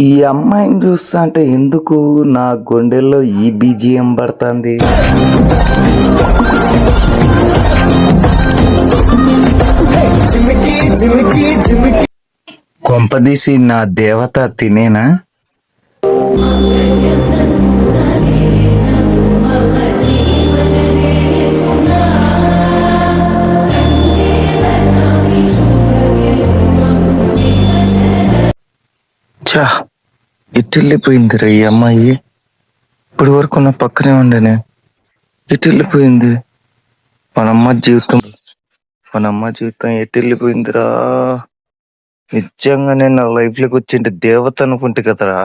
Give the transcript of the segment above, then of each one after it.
ఈ అమ్మాయిని చూస్తా అంటే ఎందుకు నా గుండెల్లో ఈ బీజిఎం పడుతుంది. కొంపదీసి నా దేవత తినేనా? చా ఇటు వెళ్ళిపోయిందిరా ఈ అమ్మాయి. ఇప్పటి వరకు నా పక్కనే ఉండేనే, ఎటు వెళ్ళిపోయింది? మన అమ్మ జీవితం ఎటు వెళ్ళిపోయిందిరా? నిజంగానే నా లైఫ్ లోకి వచ్చింటే దేవత అనుకుంటే కదరా.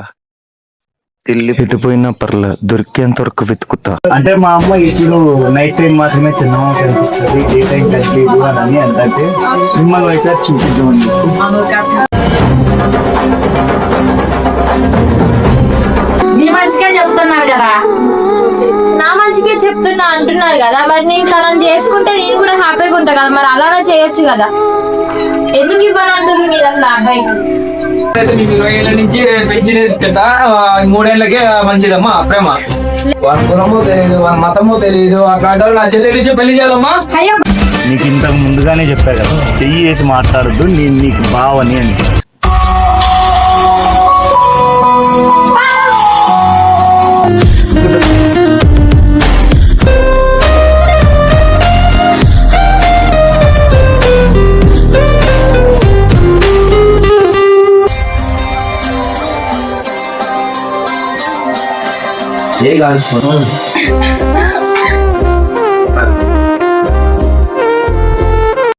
ఎటుపోయినా పర్లే, దొరికేంత వరకు వెతుకుతా. అంటే మా అమ్మ ఇప్పుడు నైట్ టైం మాత్రమే చిన్నగా కనిపిస్తుంది, డే టైం కనిపించదు అని అంటే మిమ్మల్ని వైసారి చూపిద్దామని. నీ మంచిగా చెప్తున్నారు కదా, నా మంచిగా చెప్తున్నా అంటున్నారు కదా, మరి నేను తనం చేసుకుంటే నేను కూడా హ్యాపీగా ఉంటా కదా, మరి అలానే చేయొచ్చు కదా. ఎందుకు ఇవ్వని అంటున్నారు మీరు అసలు అబ్బాయికి? మీకు 20 ఏళ్ళ నుంచి పెంచిన 3 ఏళ్ళకే మంచిదమ్మా ప్రేమ. వారి కులమో తెలియదు, వారి మతమో తెలియదు, అట్లాంటి వాళ్ళు నా చెల్లి పెళ్లి చేయాలమ్మా. అయ్యో నీకు ఇంతకు ముందుగానే చెప్పా కదా, చెయ్యి వేసి మాట్లాడద్దు, నేను నీకు బావని అని. ఏ కాదు